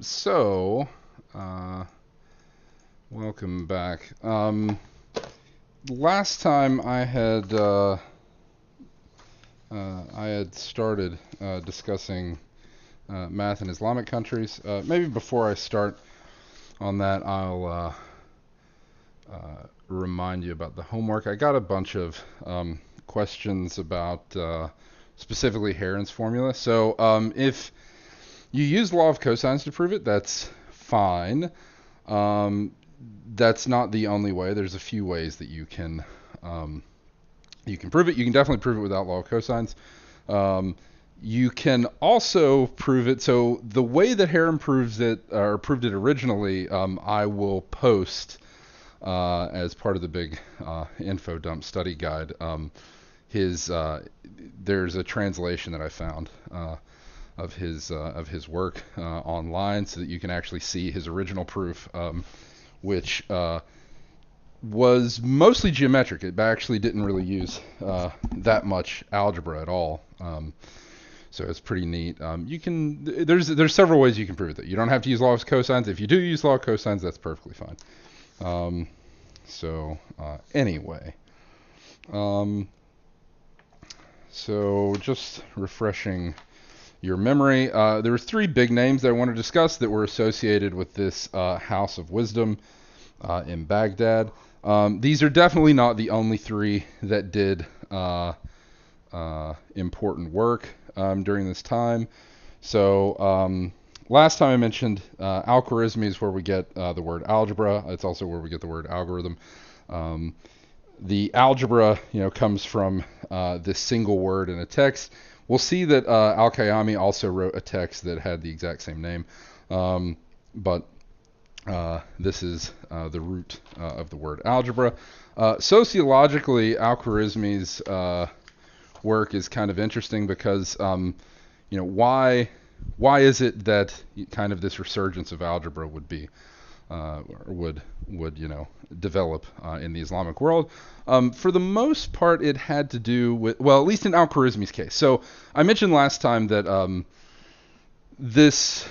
So, welcome back. Last time I had started discussing math in Islamic countries. Maybe before I start on that, I'll remind you about the homework. I got a bunch of questions about specifically Heron's formula. So if you use law of cosines to prove it, that's fine. That's not the only way. There's a few ways that you can prove it. You can definitely prove it without law of cosines. You can also prove it. So the way that Heron proves it, or proved it originally, I will post as part of the big info dump study guide. There's a translation that I found of his work online, so that you can actually see his original proof, which was mostly geometric. It actually didn't really use that much algebra at all. So it's pretty neat. There's several ways you can prove that. You don't have to use law of cosines. If you do use law of cosines, that's perfectly fine. Anyway, so just refreshing your memory. There were three big names that I want to discuss that were associated with this house of wisdom in Baghdad. These are definitely not the only three that did important work during this time. So last time I mentioned Al-Khwarizmi is where we get the word algebra. It's also where we get the word algorithm. The algebra, comes from this single word in a text. We'll see that Al-Khayyami also wrote a text that had the exact same name, but this is the root of the word algebra. Sociologically, Al-Khwarizmi's work is kind of interesting because, why is it that kind of this resurgence of algebra would be would develop in the Islamic world? For the most part, it had to do with, well, at least in Al-Khwarizmi's case. So I mentioned last time that this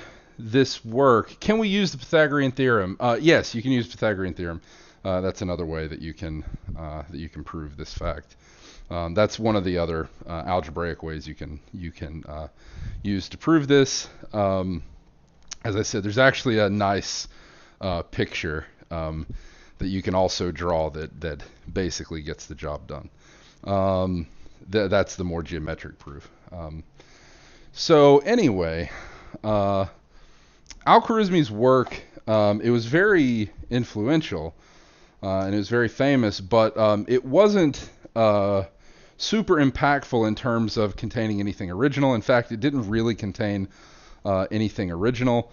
work, can we use the Pythagorean theorem? Yes, you can use Pythagorean theorem. That's another way that you can prove this fact. That's one of the other algebraic ways you can use to prove this. As I said, there's actually a nice picture that you can also draw that basically gets the job done. That's the more geometric proof. So anyway, Al-Khwarizmi's work, it was very influential and it was very famous, but it wasn't super impactful in terms of containing anything original. In fact, it didn't really contain anything original.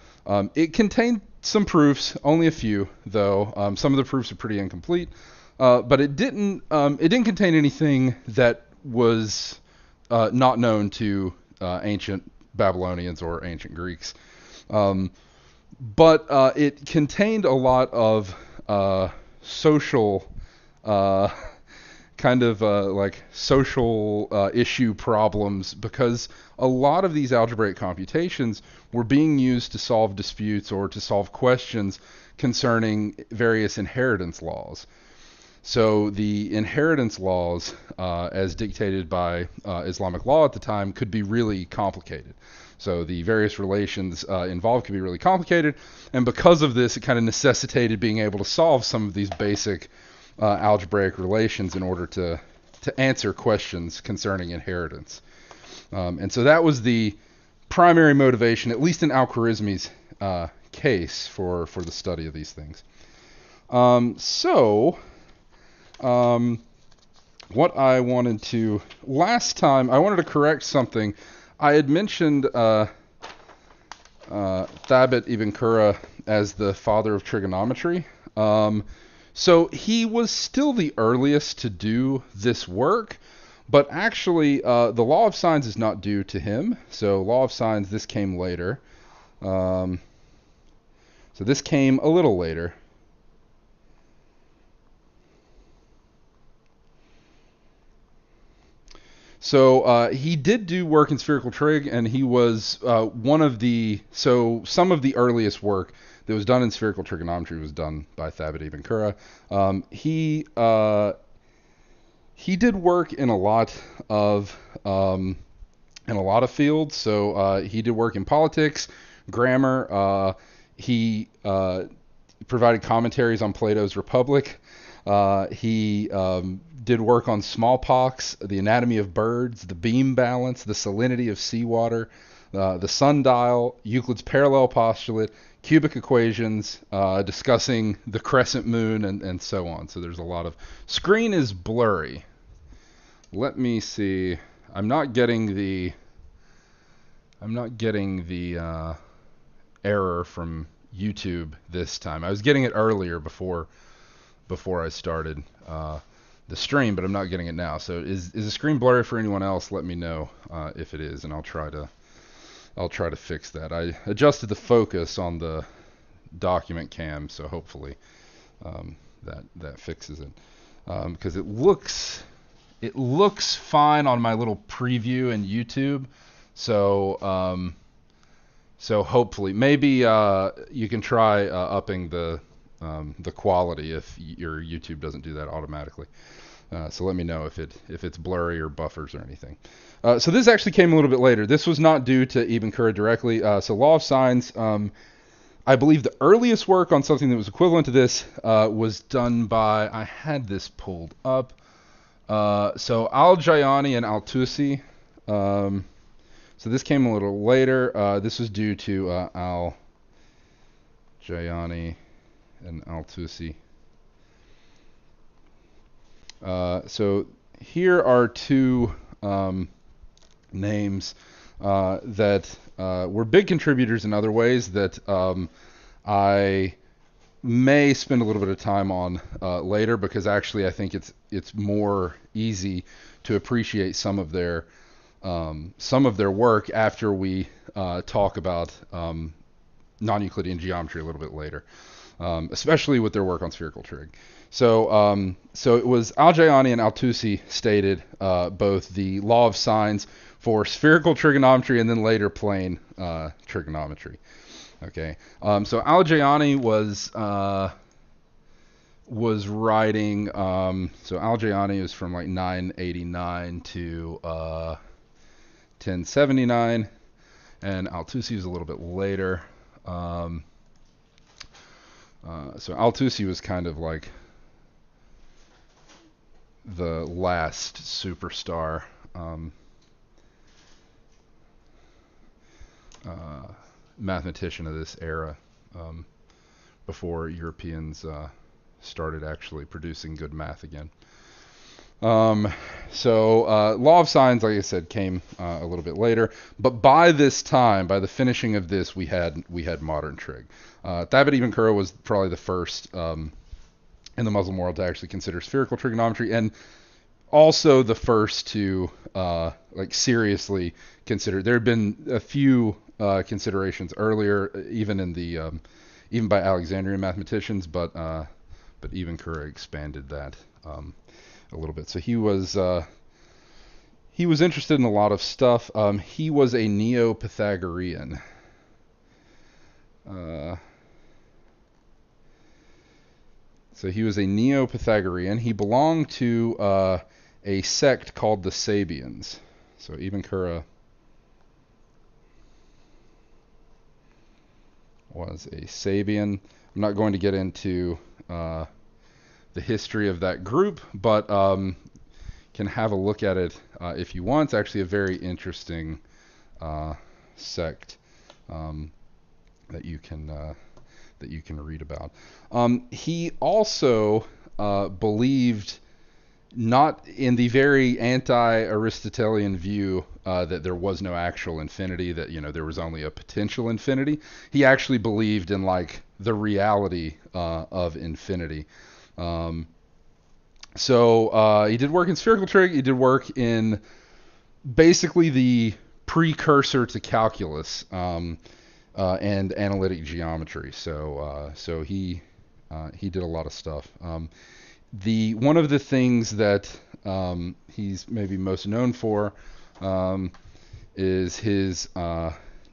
It contained some proofs, only a few though. Some of the proofs are pretty incomplete, but it didn't contain anything that was not known to ancient Babylonians or ancient Greeks. But it contained a lot of social social issue problems, because a lot of these algebraic computations were being used to solve disputes or to solve questions concerning various inheritance laws. So the inheritance laws, as dictated by Islamic law at the time, could be really complicated. So the various relations involved could be really complicated, and because of this, it kind of necessitated being able to solve some of these basic algebraic relations in order to answer questions concerning inheritance. And so that was the primary motivation, at least in Al-Khwarizmi's case, for the study of these things. What I wanted to, last time, I wanted to correct something. I had mentioned Thabit ibn Qurra as the father of trigonometry. So he was still the earliest to do this work, but actually the law of sines is not due to him. So law of sines, this came later. So this came a little later. He did do work in spherical trig, and he was some of the earliest work that was done in spherical trigonometry was done by Thabit Ibn Qurra. He did work in a lot of fields. So he did work in politics, grammar. He provided commentaries on Plato's Republic. He did work on smallpox, the anatomy of birds, the beam balance, the salinity of seawater, the sundial, Euclid's parallel postulate, cubic equations, discussing the crescent moon, and so on. So there's a lot of... Screen is blurry. Let me see. I'm not getting the error from YouTube this time. I was getting it earlier before I started the stream, but I'm not getting it now. So is the screen blurry for anyone else? Let me know if it is, and I'll try to fix that. I adjusted the focus on the document cam, so hopefully that fixes it. Because it looks fine on my little preview in YouTube. So hopefully, maybe you can try upping the quality if your YouTube doesn't do that automatically. So let me know if it's blurry or buffers or anything. So this actually came a little bit later. This was not due to Ibn Qurra directly. So law of signs, I believe the earliest work on something that was equivalent to this was done by, I had this pulled up. So Al-Jayani and Al-Tusi. So this came a little later. This was due to Al-Jayani and Al-Tusi. So here are two names that were big contributors in other ways that I may spend a little bit of time on later, because actually I think it's more easy to appreciate some of their work after we talk about non-Euclidean geometry a little bit later, especially with their work on spherical trig. So it was Al-Jayani and Al-Tusi stated both the law of signs for spherical trigonometry and then later plane trigonometry. Okay. So Al-Jayani was writing. So Al-Jayani is from like 989 to 1079, and Al-Tusi was a little bit later. So Al-Tusi was kind of like the last superstar mathematician of this era, before Europeans started actually producing good math again. So law of signs, like I said, came a little bit later, but by this time, by the finishing of this, we had modern trig. Thabit Ibn Qurra was probably the first in the Muslim world to actually consider spherical trigonometry, and also the first to seriously consider. There had been a few considerations earlier, even by Alexandrian mathematicians, but Ibn Qurra expanded that a little bit. So he was interested in a lot of stuff. He was a Neo-Pythagorean. So he was a Neo-Pythagorean. He belonged to a sect called the Sabians. So Ibn Qurra was a Sabian. I'm not going to get into the history of that group, but can have a look at it if you want. It's actually a very interesting sect that you can read about. He also believed not in the very anti-Aristotelian view that there was no actual infinity, that there was only a potential infinity. He actually believed in the reality of infinity. So he did work in spherical trig. He did work in basically the precursor to calculus and analytic geometry. So he did a lot of stuff. One of the things that he's maybe most known for is his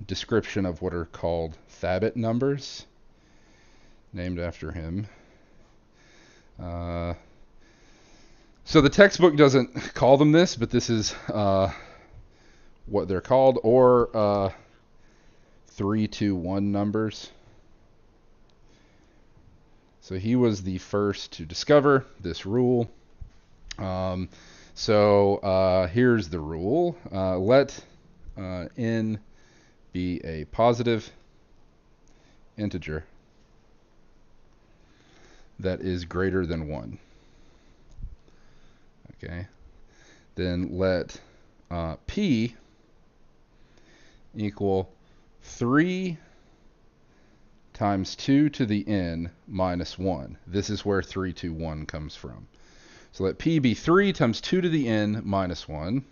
description of what are called Thabit numbers, named after him. So the textbook doesn't call them this, but this is what they're called, or 3-2-1 numbers. So he was the first to discover this rule. Here's the rule. Let n be a positive integer that is greater than 1. Okay. Then let p equal 3 times 2 to the n minus 1. This is where 3-2-1 comes from. So let p be 3 times 2 to the n minus 1.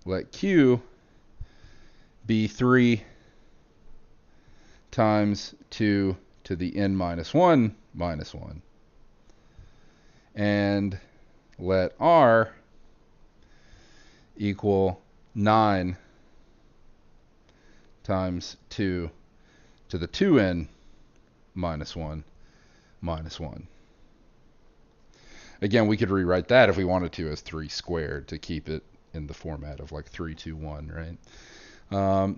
Let q be 3 times 2 to the n minus 1 minus 1. And let r equal 9 times 2 to the 2n minus 1 minus 1. Again, we could rewrite that if we wanted to as 3 squared to keep it in the format of like 3-2-1, right?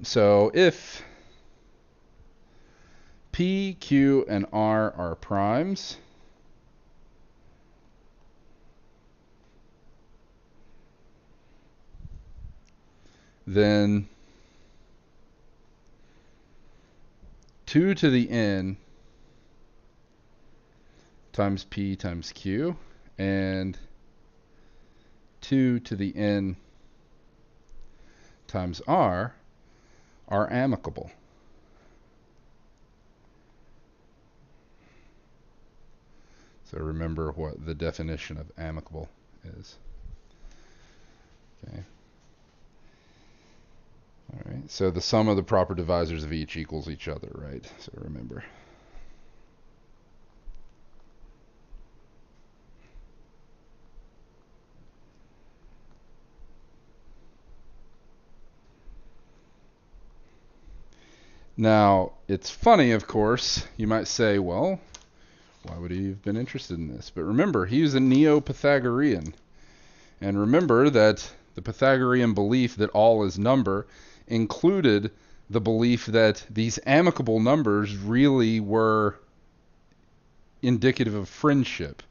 So if P, Q, and R are primes, then 2 to the n times P times Q and 2 to the n times R are amicable. So remember what the definition of amicable is. Okay. All right. So the sum of the proper divisors of each equals each other, right? So remember. Now, it's funny, of course. You might say, well, why would he have been interested in this? But remember, he was a Neo-Pythagorean. And remember that the Pythagorean belief that all is number included the belief that these amicable numbers really were indicative of friendship,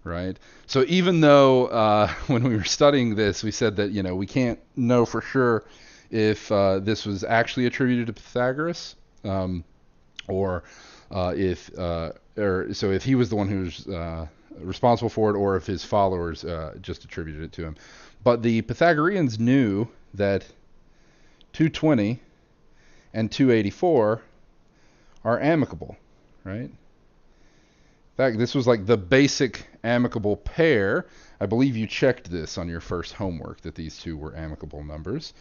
right? So even though when we were studying this, we said that, we can't know for sure if this was actually attributed to Pythagoras, or if he was the one who was responsible for it, or if his followers just attributed it to him. But the Pythagoreans knew that 220 and 284 are amicable, right? In fact, this was like the basic amicable pair. I believe you checked this on your first homework, that these two were amicable numbers.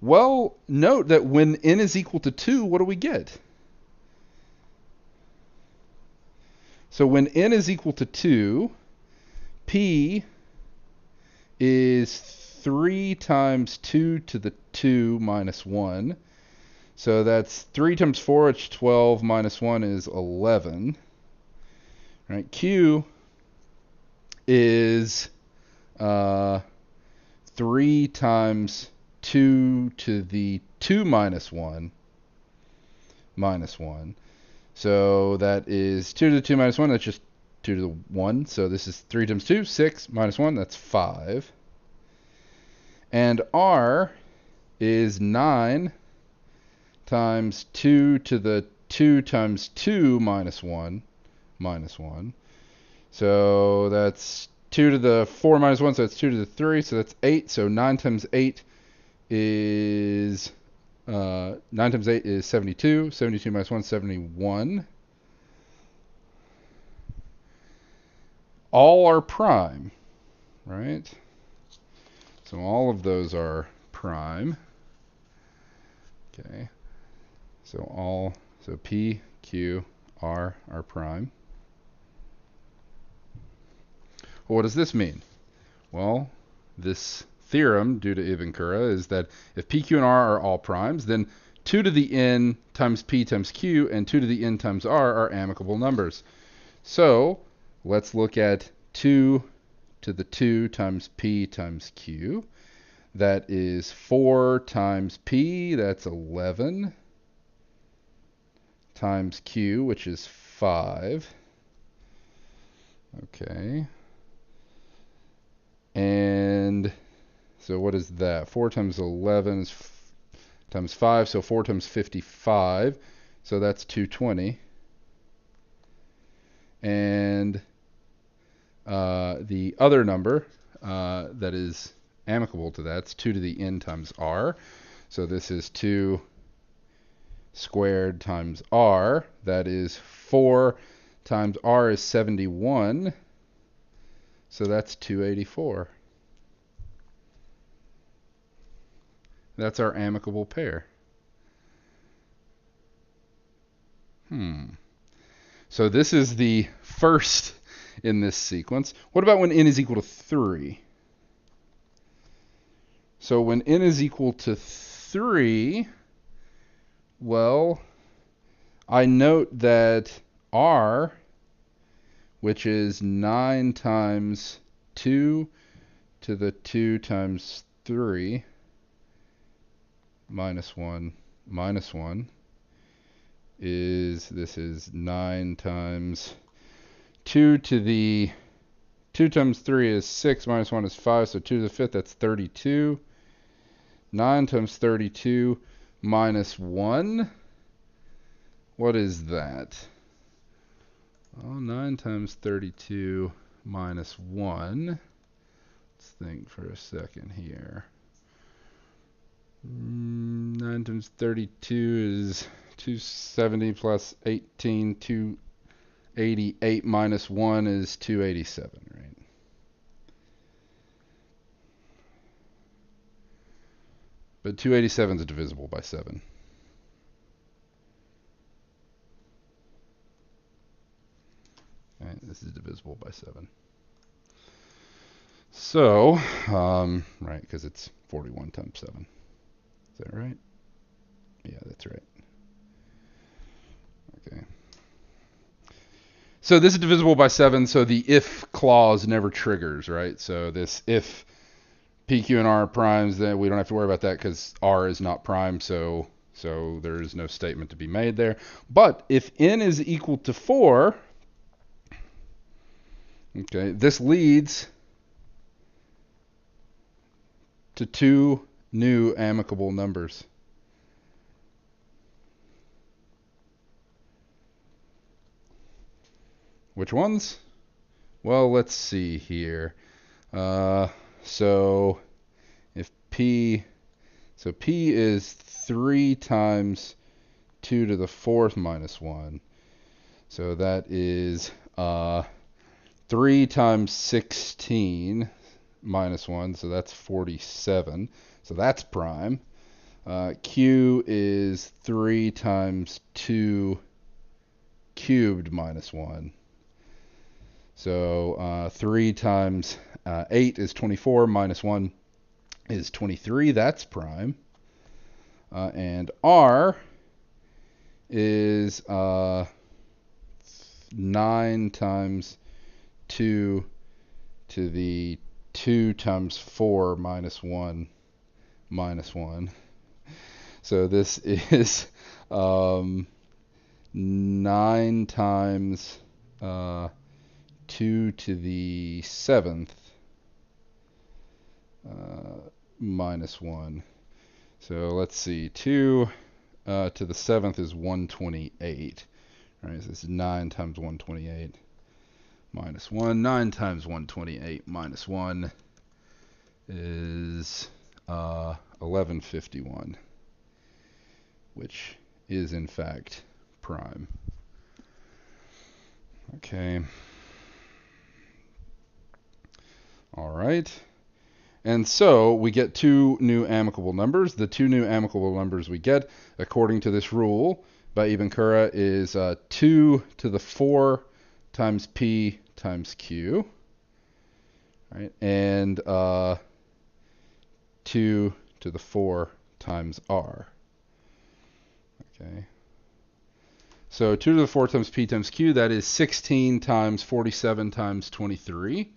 Well, note that when n is equal to 2, what do we get? So when n is equal to 2, p is 3 times 2 to the 2 minus 1. So that's 3 times 4, it's 12, minus 1 is 11. Right? Q is 3 times 2 to the 2 minus 1 minus 1. So that is 2 to the 2 minus 1. That's just 2 to the 1. So this is 3 times 2, 6, minus 1. That's 5. And R is 9 times 2 to the 2 times 2 minus 1 minus 1. So that's 2 to the 4 minus 1. So that's 2 to the 3. So that's 8. So 9 times 8 is 9 times 8 is 72. 72 minus 1 is 71. All are prime, right? So all of those are prime. Okay. So P, Q, R are prime. Well, what does this mean? Well, this theorem, due to Ibn Qura, is that if p, q, and r are all primes, then 2 to the n times p times q and 2 to the n times r are amicable numbers. So let's look at 2 to the 2 times p times q. That is 4 times p, that's 11, times q, which is 5. Okay. And so what is that? 4 times 11 is times 5, so 4 times 55. So that's 220. And the other number that is amicable to that's 2 to the n times r. So this is 2 squared times r. That is 4 times r is 71. So that's 284. That's our amicable pair. So this is the first in this sequence. What about when n is equal to 3? So when n is equal to 3, well, I note that r, which is 9 times 2 to the 2 times 3 minus 1 is, this is 9 times 2 to the 2 times 3 is 6 minus 1 is 5, so 2 to the 5th, that's 32. 9 times 32 minus 1, what is that? Well, 9 times 32 minus 1, let's think for a second here. 9 times 32 is 270 plus 18, 288 minus 1 is 287, right? But 287 is divisible by 7. Right, this is divisible by 7. So, right, because it's 41 times 7. Is that right? Yeah, that's right. Okay. So this is divisible by 7, so the if clause never triggers, right? So this if p, q, and r are primes, then we don't have to worry about that because r is not prime, so there is no statement to be made there. But if n is equal to 4, okay, this leads to 2 new amicable numbers. Which ones? Well, let's see here. So if p is 3 times 2 to the 4th minus 1. So that is 3 times 16 minus 1, so that's 47. So that's prime. Q is 3 times 2 cubed minus 1. So 3 times 8 is 24, minus 1 is 23. That's prime. And R is 9 times 2 to the 2 times 4 minus 1 minus 1. So this is 9 times 2 to the 7th minus 1. So let's see, 2 to the 7th is 128. Right, so this is 9 times 128 minus 1. 9 times 128 minus 1 is 1151, which is in fact prime. Okay. All right. And so we get 2 new amicable numbers. The 2 new amicable numbers we get, according to this rule by Ibn Qura, is 2 to the 4 times p times q. right? And 2 to the 4 times r. Okay. So 2 to the 4 times p times q, that is 16 times 47 times 23.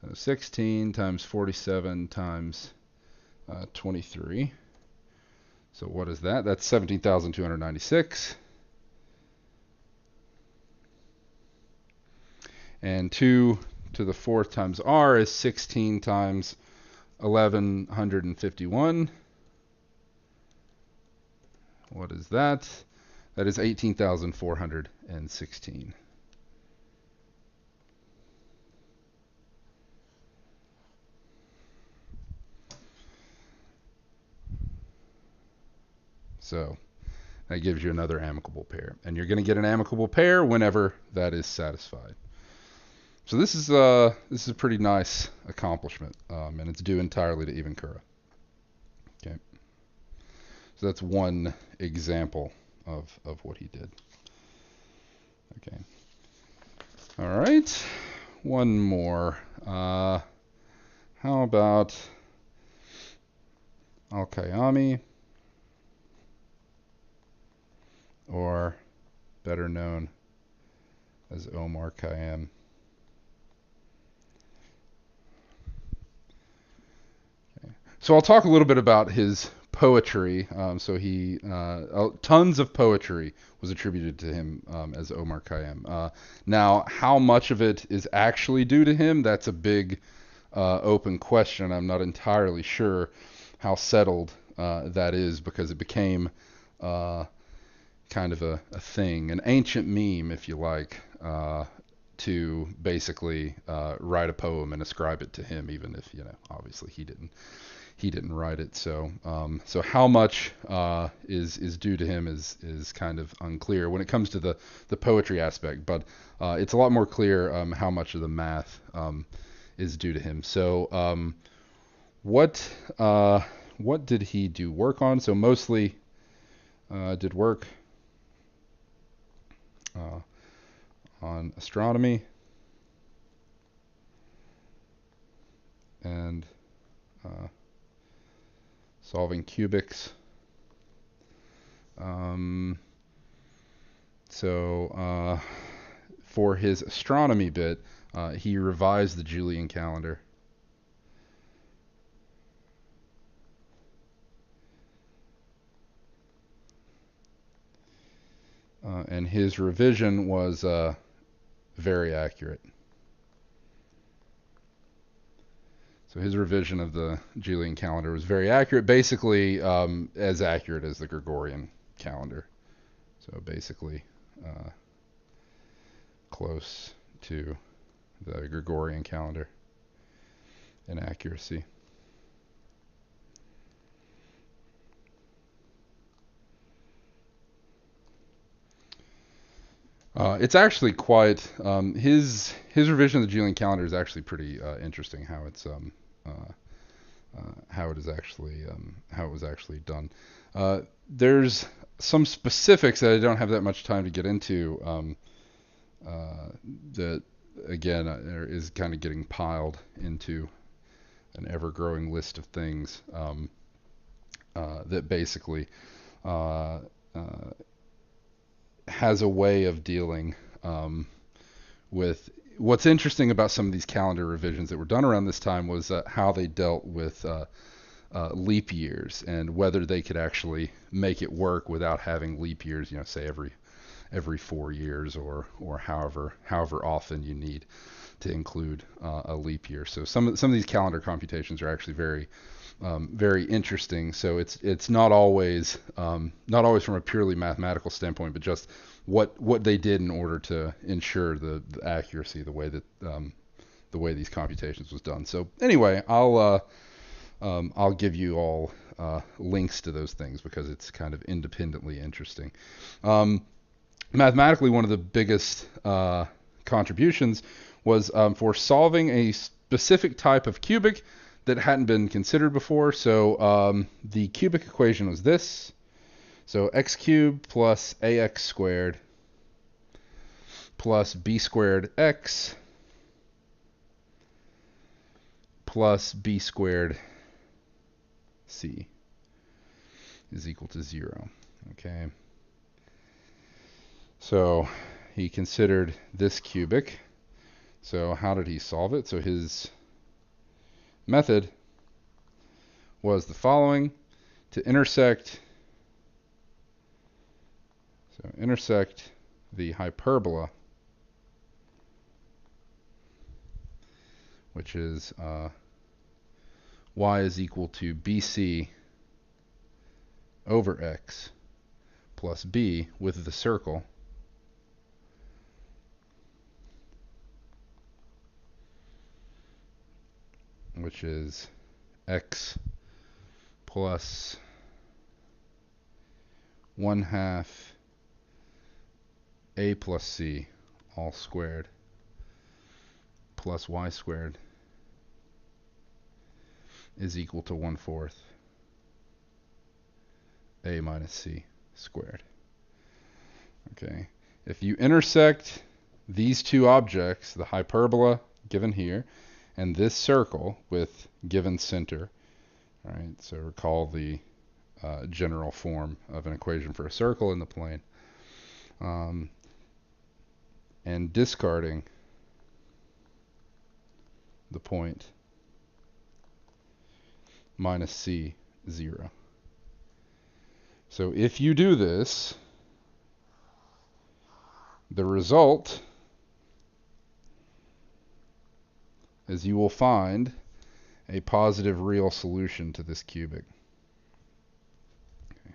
So 16 times 47 times 23. So what is that? That's 17,296. And 2 to the 4th times r is 16 times 1151. What is that? That is 18,416. So that gives you another amicable pair. And you're going to get an amicable pair whenever that is satisfied. So this is a pretty nice accomplishment, and it's due entirely to Ibn Qura. Okay. So that's one example of what he did. Okay. All right. One more. How about Al-Khayyami, or better known as Omar Khayyam? Okay. So I'll talk a little bit about his poetry. So he tons of poetry was attributed to him as Omar Khayyam. Now, how much of it is actually due to him? That's a big open question. I'm not entirely sure how settled that is, because it became kind of a thing, an ancient meme, if you like, to basically write a poem and ascribe it to him, even if, obviously he didn't write it. So how much is due to him is kind of unclear when it comes to the poetry aspect, but it's a lot more clear how much of the math is due to him. So what did he do work on? So mostly did work on astronomy and solving cubics. So for his astronomy bit, he revised the Julian calendar. And his revision was very accurate. So his revision of the Julian calendar was very accurate, basically as accurate as the Gregorian calendar. So basically close to the Gregorian calendar in accuracy. It's actually quite his revision of the Julian calendar is actually pretty interesting. How it's how it was actually done. There's some specifics that I don't have that much time to get into. That again is kind of getting piled into an ever-growing list of things that basically has a way of dealing with what's interesting about some of these calendar revisions that were done around this time was how they dealt with leap years and whether they could actually make it work without having leap years, say every 4 years or however often you need to include a leap year. So some of these calendar computations are actually very interesting. So it's not always from a purely mathematical standpoint, but just what they did in order to ensure the accuracy, the way these computations was done. So anyway, I'll give you all links to those things because it's kind of independently interesting. Mathematically, one of the biggest contributions was for solving a specific type of cubic that hadn't been considered before. So the cubic equation was this. So x cubed plus ax squared plus b squared x plus b squared c is equal to 0. Okay. So he considered this cubic. So how did he solve it? So his method was the following: to intersect the hyperbola, which is y is equal to bc over x plus b with the circle, which is x plus 1/2 a plus c all squared plus y squared is equal to 1/4 a minus c squared. Okay, if you intersect these two objects, the hyperbola given here and this circle with given center, all right, so recall the general form of an equation for a circle in the plane, and discarding the point minus c 0. So if you do this, the result is you will find a positive real solution to this cubic. Okay.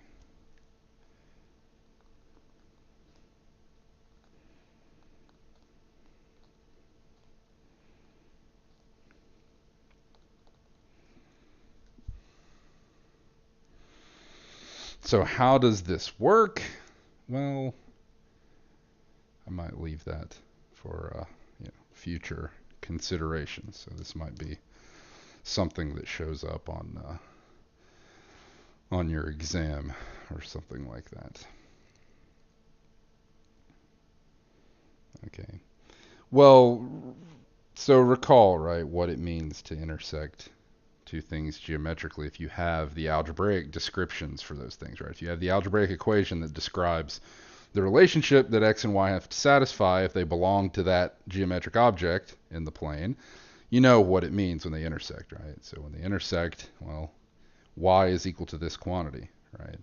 So how does this work? Well, I might leave that for future considerations. So this might be something that shows up on your exam or something like that. Okay. Well, so recall, right, what it means to intersect two things geometrically if you have the algebraic descriptions for those things, right? If you have the algebraic equation that describes the relationship that x and y have to satisfy if they belong to that geometric object in the plane, you know what it means when they intersect, right? So when they intersect, well, y is equal to this quantity, right?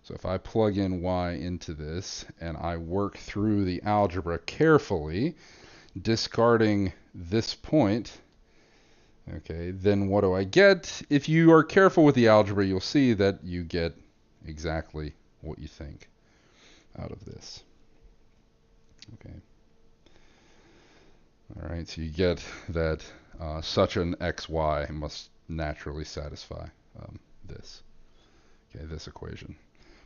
So if I plug in y into this and I work through the algebra carefully, discarding this point, okay, then what do I get? If you are careful with the algebra, you'll see that you get exactly what you think out of this. Okay. All right, so you get that such an xy must naturally satisfy this. Okay, this equation.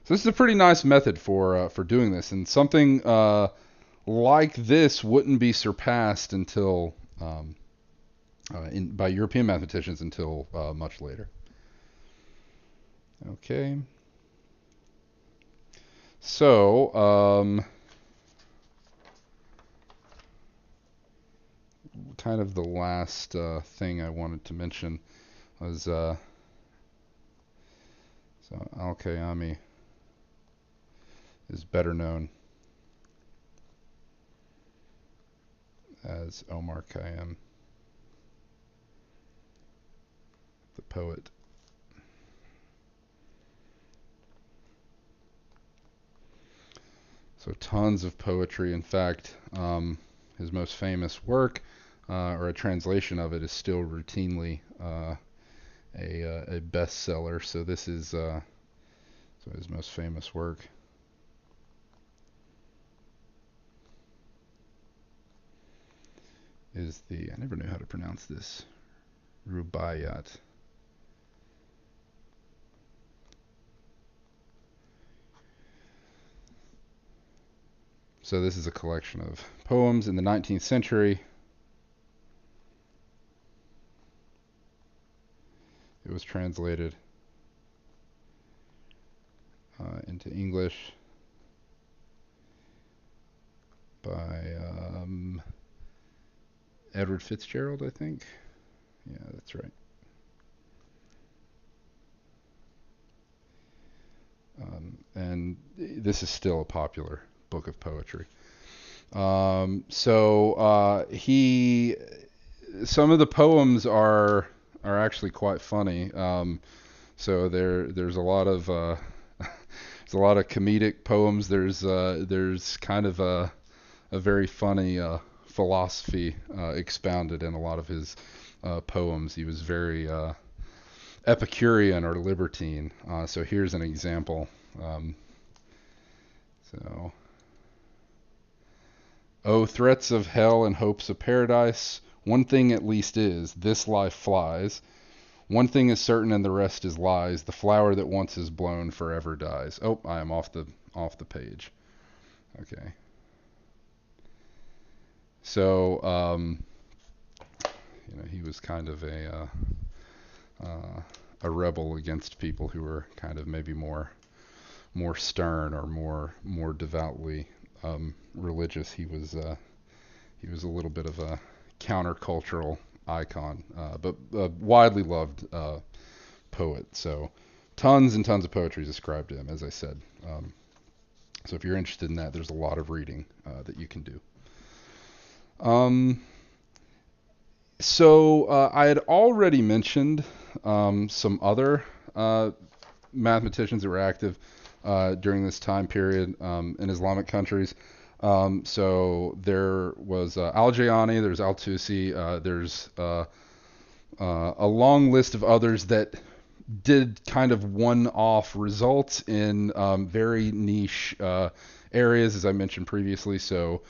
So this is a pretty nice method for doing this, and something like this wouldn't be surpassed until by European mathematicians until much later. Okay. So kind of the last thing I wanted to mention was so Al-Khayyami is better known as Omar Khayyam, the poet. So tons of poetry. In fact, his most famous work, or a translation of it, is still routinely a bestseller. So this is so his most famous work. Is I never knew how to pronounce this, Rubaiyat. So this is a collection of poems in the 19th century. It was translated into English by Edward Fitzgerald, I think. Yeah, that's right. And this is still a popular book of poetry. He, some of the poems are actually quite funny. So there's a lot of there's a lot of comedic poems. There's kind of a very funny philosophy expounded in a lot of his poems. He was very Epicurean or libertine. So here's an example. Um, so, oh, threats of hell and hopes of paradise. One thing at least is, this life flies. One thing is certain and the rest is lies. The flower that once is blown forever dies. Oh, I am off the page. Okay. So, he was kind of a rebel against people who were kind of maybe more stern or more devoutly religious. He was a little bit of a countercultural icon, but a widely loved poet. So tons and tons of poetry is ascribed to him, as I said. So if you're interested in that, there's a lot of reading that you can do. Um, I had already mentioned some other mathematicians that were active during this time period in Islamic countries. So there was Al-Jayani, there's Al-Tusi, there's a long list of others that did kind of one-off results in very niche areas, as I mentioned previously. So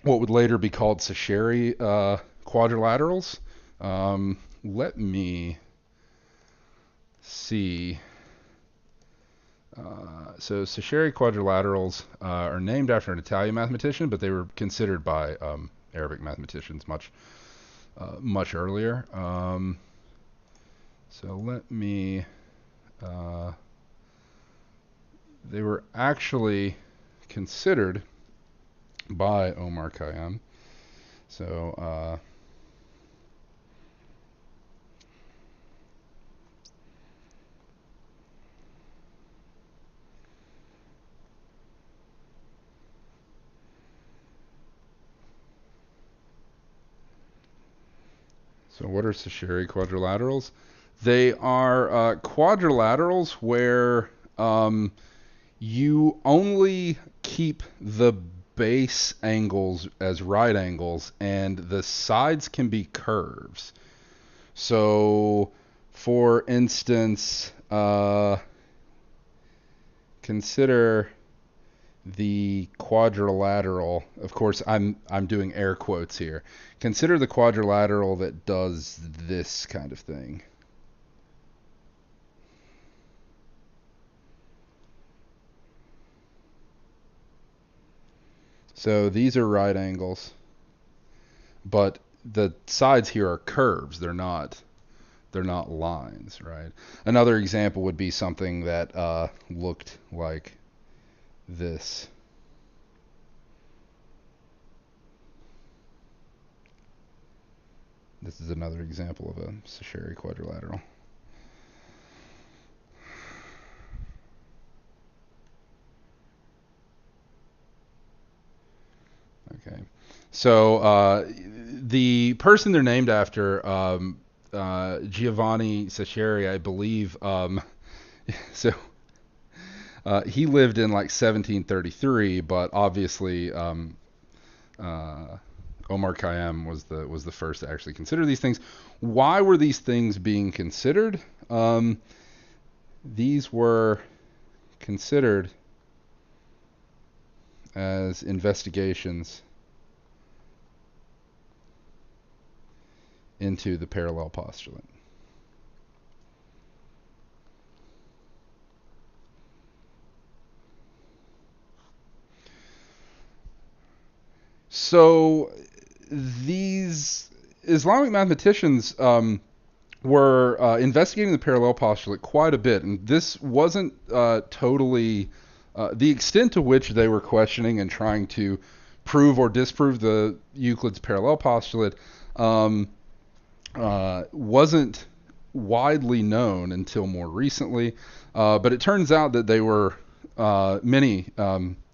what would later be called Sasheri quadrilaterals. Let me see. So Sasheri quadrilaterals are named after an Italian mathematician, but they were considered by Arabic mathematicians much earlier. So let me. They were actually considered by Omar Khayyam. So what are Sasheri quadrilaterals? They are quadrilaterals where you only keep the base angles as right angles and the sides can be curves. So, for instance, consider the quadrilateral. Of course, I'm doing air quotes here. Consider the quadrilateral that does this kind of thing. So these are right angles, but the sides here are curves. They're not lines, right? Another example would be something that looked like this. This is another example of a Sasheri quadrilateral. Okay. So the person they're named after, Giovanni Sacheri, I believe. So he lived in like 1733, but obviously Omar Khayyam was the first to actually consider these things. Why were these things being considered? These were considered as investigations into the parallel postulate. So these Islamic mathematicians were investigating the parallel postulate quite a bit, and this wasn't totally the extent to which they were questioning and trying to prove or disprove the Euclid's parallel postulate. wasn't widely known until more recently, but it turns out that they were many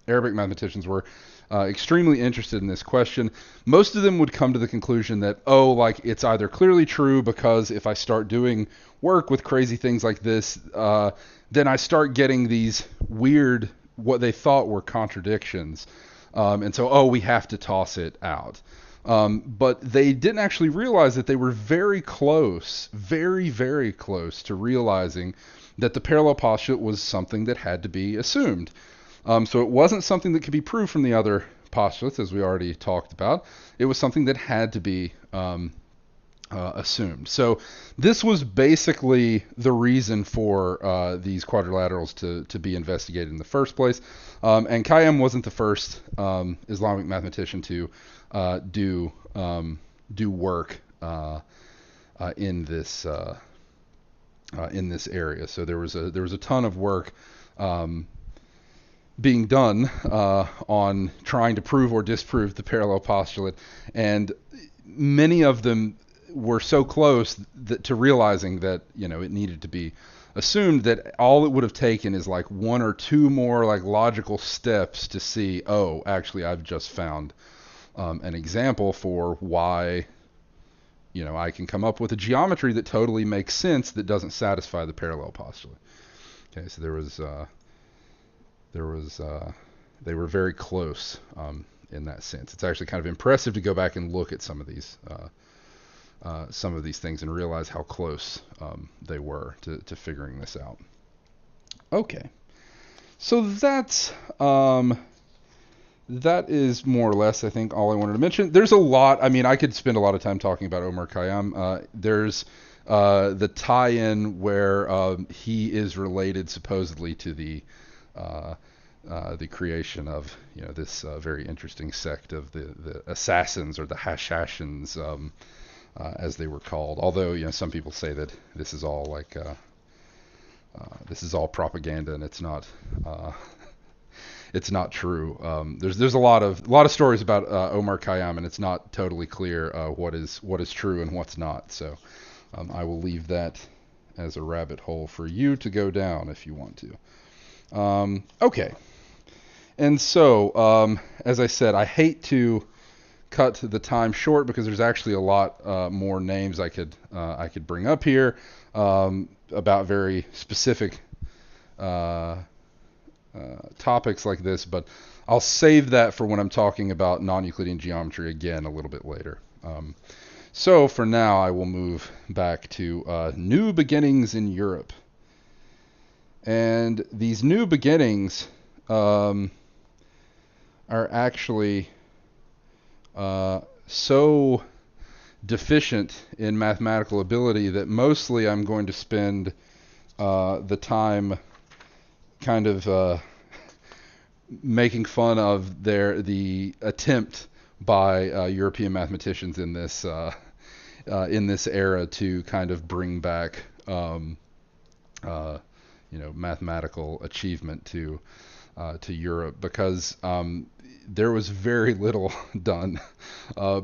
Arabic mathematicians were extremely interested in this question. Most of them would come to the conclusion that, oh, like it's either clearly true because if I start doing work with crazy things like this, then I start getting these weird, what they thought were contradictions. And so, oh, we have to toss it out. But they didn't actually realize that they were very close, very, very close to realizing that the parallel postulate was something that had to be assumed. So it wasn't something that could be proved from the other postulates, as we already talked about. It was something that had to be assumed. So this was basically the reason for these quadrilaterals to be investigated in the first place. And Khayyam wasn't the first Islamic mathematician to do work in this area. So there was a ton of work being done on trying to prove or disprove the parallel postulate, and many of them were so close to realizing that it needed to be assumed that all it would have taken is like one or two more like logical steps to see, oh, actually I've just found an example for why I can come up with a geometry that totally makes sense that doesn't satisfy the parallel postulate. Okay, so they were very close in that sense. It's actually kind of impressive to go back and look at some of these things and realize how close they were to figuring this out. Okay, so that is more or less, I think, all I wanted to mention. There's a lot. I mean, I could spend a lot of time talking about Omar Khayyam. There's the tie-in where he is related supposedly to the creation of this very interesting sect of the assassins, or the Hashashins, as they were called. Although some people say that this is all like this is all propaganda and it's not true. There's a lot of stories about Omar Khayyam, and it's not totally clear what is true and what's not. So I will leave that as a rabbit hole for you to go down if you want to. Okay. And so, as I said, I hate to cut the time short because there's actually a lot more names I could bring up here about very specific topics like this, but I'll save that for when I'm talking about non-Euclidean geometry again a little bit later. So for now, I will move back to new beginnings in Europe. And these new beginnings are actually so deficient in mathematical ability that mostly I'm going to spend the time kind of making fun of the attempt by European mathematicians in this era to kind of bring back mathematical achievement to Europe, because there was very little done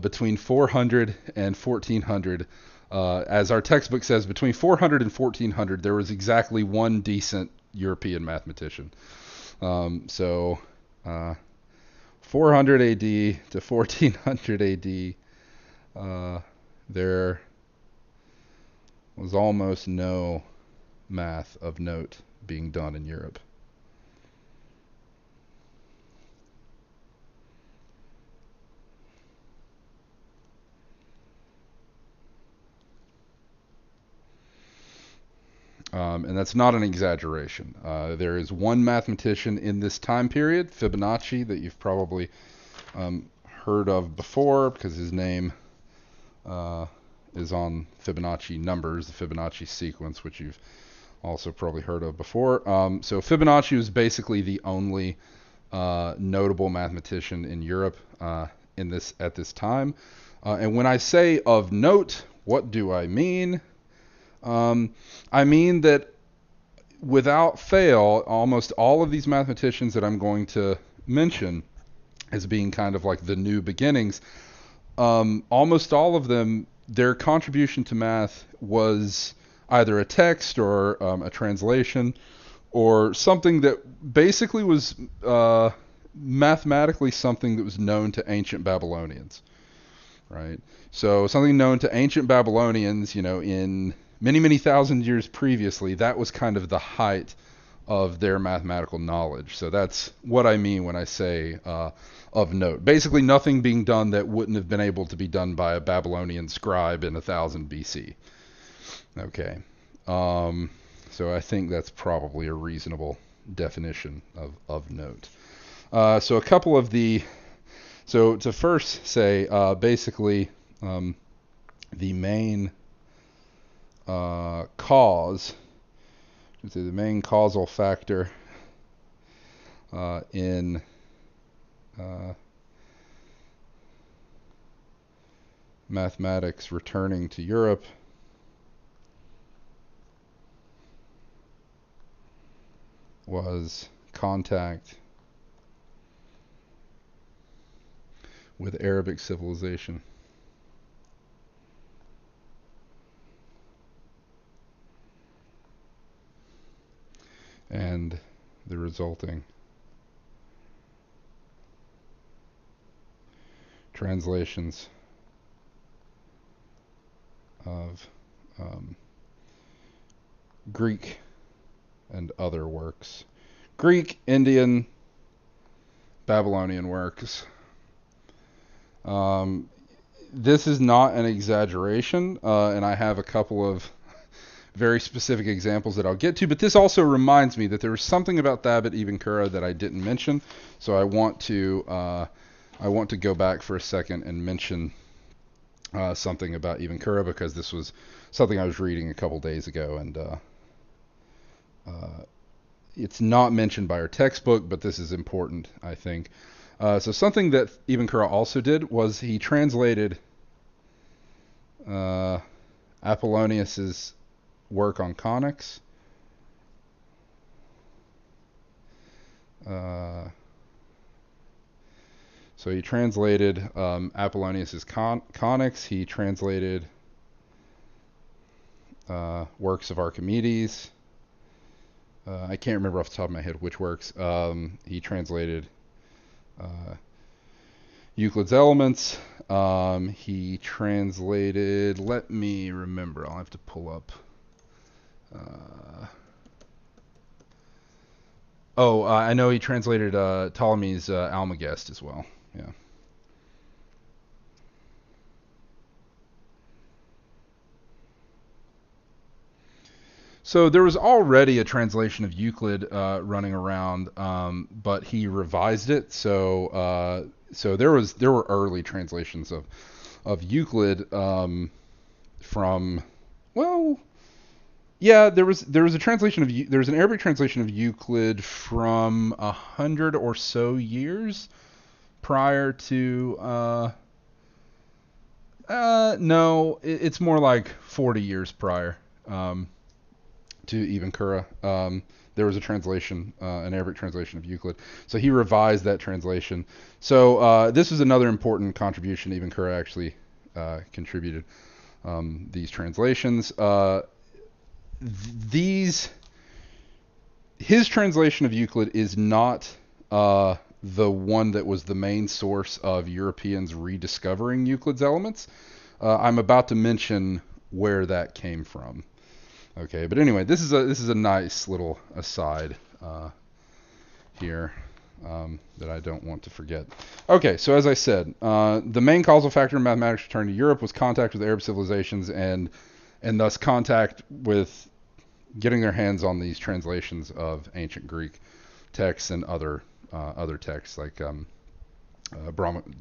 between 400 and 1400. As our textbook says, between 400 and 1400, there was exactly one decent European mathematician. So 400 AD to 1400 AD, there was almost no math of note being done in Europe. And that's not an exaggeration. There is one mathematician in this time period, Fibonacci, that you've probably heard of before because his name is on Fibonacci numbers, the Fibonacci sequence, which you've also probably heard of before. So Fibonacci was basically the only notable mathematician in Europe at this time. And when I say of note, what do I mean? I mean that without fail, almost all of these mathematicians that I'm going to mention as being kind of like the new beginnings, almost all of them their contribution to math was either a text or a translation or something that basically was mathematically something that was known to ancient Babylonians, right? So something known to ancient Babylonians, in many, many thousand years previously, that was kind of the height of their mathematical knowledge. So that's what I mean when I say of note. Basically, nothing being done that wouldn't have been able to be done by a Babylonian scribe in 1000 BC. Okay. So I think that's probably a reasonable definition of note. So a couple of so to first say, basically, the main cause, the main causal factor in mathematics returning to Europe was contact with Arabic civilization. And the resulting translations of Greek and other works. Greek, Indian, Babylonian works. This is not an exaggeration, and I have a couple of very specific examples that I'll get to, but this also reminds me that there was something about Thabit Ibn Qurra that I didn't mention, so I want to go back for a second and mention something about Ibn Qurra, because this was something I was reading a couple days ago, and it's not mentioned by our textbook, but this is important, I think. So something that Ibn Qurra also did was he translated Apollonius's work on conics. So he translated Apollonius's conics. He translated works of Archimedes. I can't remember off the top of my head which works. He translated Euclid's Elements. He translated, let me remember, I'll have to pull up. I know he translated Ptolemy's Almagest as well. Yeah. So there was already a translation of Euclid running around, but he revised it. So there were early translations of Euclid from, well, yeah, there was a translation of there was an Arabic translation of Euclid from 100 or so years prior to no, it's more like 40 years prior to Ibn Qurra. There was a translation, an Arabic translation of Euclid. So he revised that translation. So this was another important contribution. Ibn Qurra actually contributed these translations. His translation of Euclid is not the one that was the main source of Europeans rediscovering Euclid's Elements. I'm about to mention where that came from. Okay, but anyway, this is a nice little aside here that I don't want to forget. Okay, so as I said, the main causal factor in mathematics return to Europe was contact with Arab civilizations and thus contact with getting their hands on these translations of ancient Greek texts and other texts like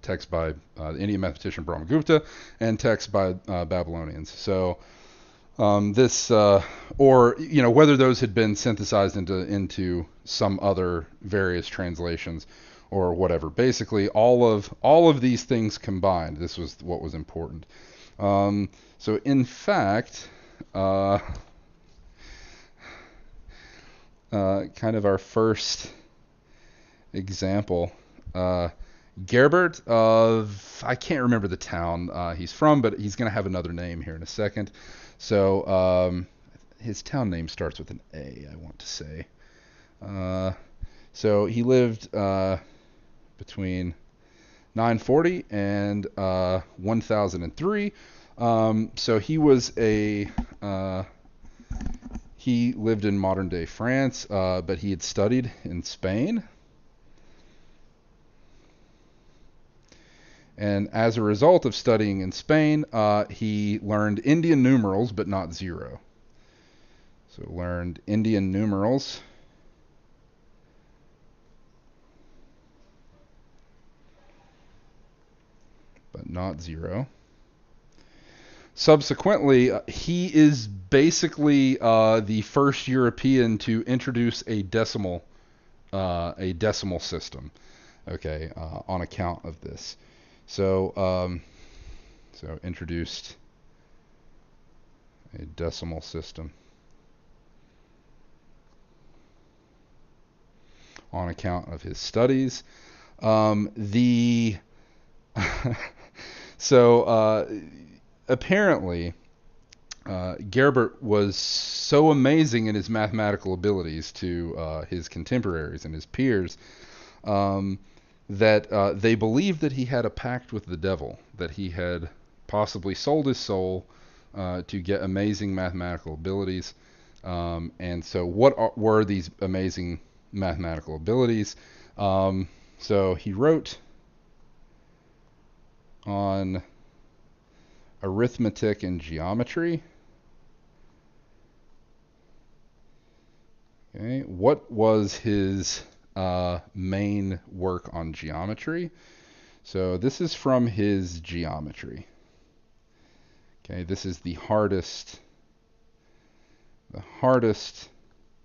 text by the Indian mathematician Brahmagupta and text by Babylonians. So this or whether those had been synthesized into some other various translations or whatever. Basically, all of these things combined, this was what was important. So in fact, kind of our first example Gerbert of, I can't remember the town he's from, but he's going to have another name here in a second. So his town name starts with an A, I want to say. Uh, so he lived between 940 and 1003. So he lived in modern day France, but he had studied in Spain. And as a result of studying in Spain, he learned Indian numerals, but not zero. So learned Indian numerals, but not zero. Subsequently, he is basically the first European to introduce a decimal system. Okay, on account of this. So introduced a decimal system on account of his studies. The so apparently Gerbert was so amazing in his mathematical abilities to his contemporaries and his peers that they believed that he had a pact with the devil, that he had possibly sold his soul to get amazing mathematical abilities. And so were these amazing mathematical abilities? So he wrote on arithmetic and geometry. Okay, what was his main work on geometry? So this is from his geometry. Okay, this is the hardest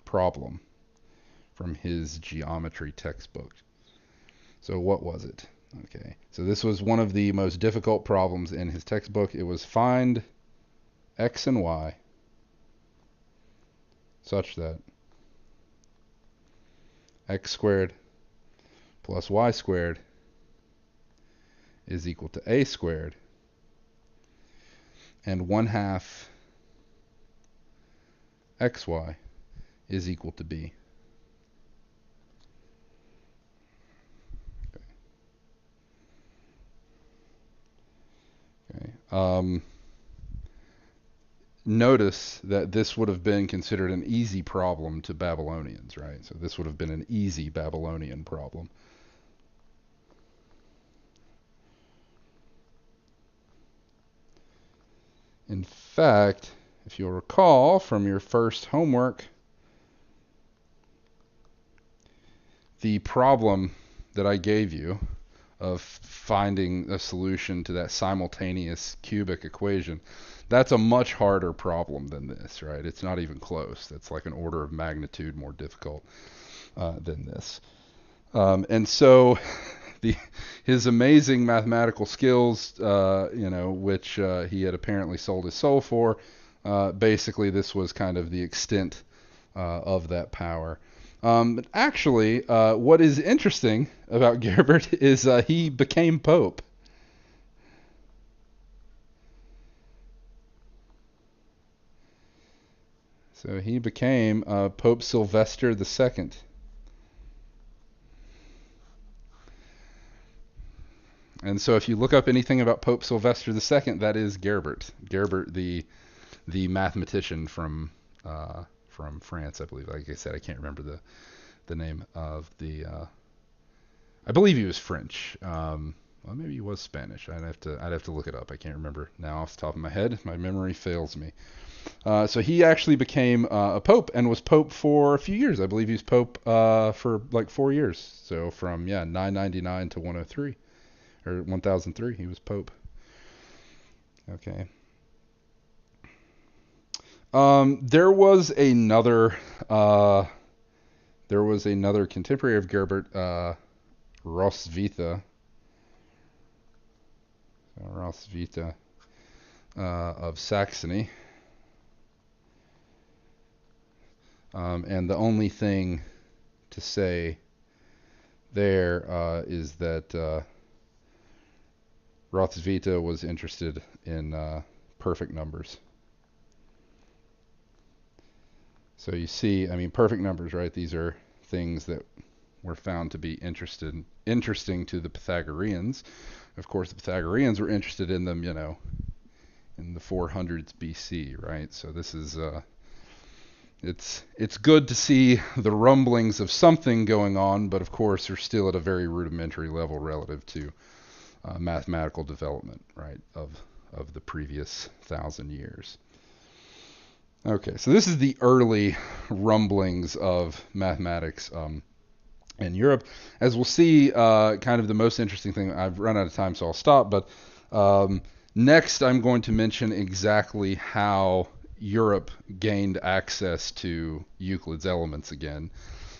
problem from his geometry textbook. So what was it? Okay, so this was one of the most difficult problems in his textbook. It was find x and y such that x squared plus y squared is equal to a squared, and 1/2 xy is equal to b. Okay. Notice that this would have been considered an easy problem to Babylonians, right? So this would have been an easy Babylonian problem. In fact, if you'll recall from your first homework, the problem that I gave you of finding a solution to that simultaneous cubic equation, that's a much harder problem than this, right? It's not even close. That's like an order of magnitude more difficult than this. And so his amazing mathematical skills, which he had apparently sold his soul for, basically this was kind of the extent of that power. But actually, what is interesting about Gerbert is he became Pope. So he became Pope Sylvester II. And so if you look up anything about Pope Sylvester II, that is Gerbert. Gerbert, the mathematician from France, I believe. Like I said, I can't remember the name of the. I believe he was French. Well, maybe he was Spanish. I'd have to look it up. I can't remember now off the top of my head. My memory fails me. So he actually became a pope and was pope for a few years. I believe he was pope for like 4 years. So from 999 to 103 or 1003, he was pope. Okay. There was another contemporary of Gerbert, Roswitha. Roswitha of Saxony. And the only thing to say there is that Rothsvita was interested in perfect numbers. So you see, I mean, perfect numbers, right? These are things that were found to be interesting to the Pythagoreans. Of course, the Pythagoreans were interested in them, in the 400s BC, right? So this is it's good to see the rumblings of something going on, but of course, they're still at a very rudimentary level relative to mathematical development, right, of the previous 1,000 years. Okay, so this is the early rumblings of mathematics in Europe. As we'll see, kind of the most interesting thing, I've run out of time, so I'll stop, but next I'm going to mention exactly how Europe gained access to Euclid's Elements again.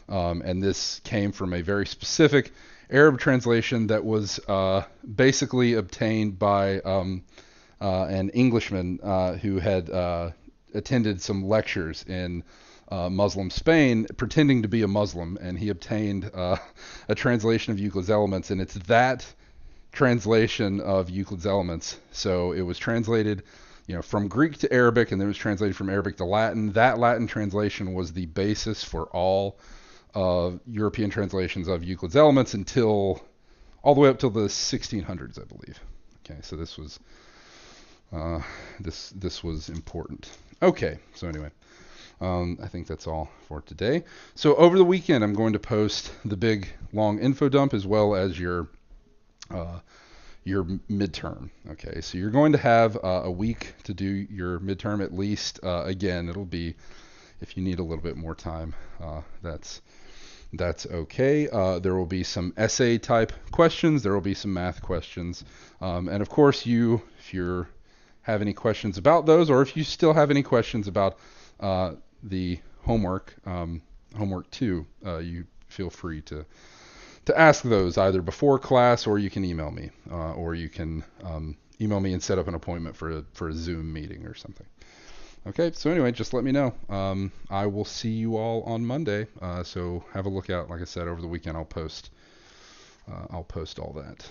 And this came from a very specific Arab translation that was basically obtained by an Englishman who had attended some lectures in Muslim Spain, pretending to be a Muslim, and he obtained a translation of Euclid's Elements, and it's that translation of Euclid's Elements. So it was translated, from Greek to Arabic, and then it was translated from Arabic to Latin. That Latin translation was the basis for all European translations of Euclid's Elements until all the way up till the 1600s, I believe. Okay, so this was this was important. Okay, so anyway, I think that's all for today. So over the weekend, I'm going to post the big long info dump as well as your midterm. Okay, so you're going to have a week to do your midterm at least. Again, it'll be, if you need a little bit more time, that's okay. There will be some essay type questions. There will be some math questions. And of course, if you have any questions about those, or if you still have any questions about the homework 2, you feel free to ask those either before class, or you can email me, or you can email me and set up an appointment for a Zoom meeting or something. Okay, so anyway, just let me know. I will see you all on Monday. So have a look out. Like I said, over the weekend I'll post all that.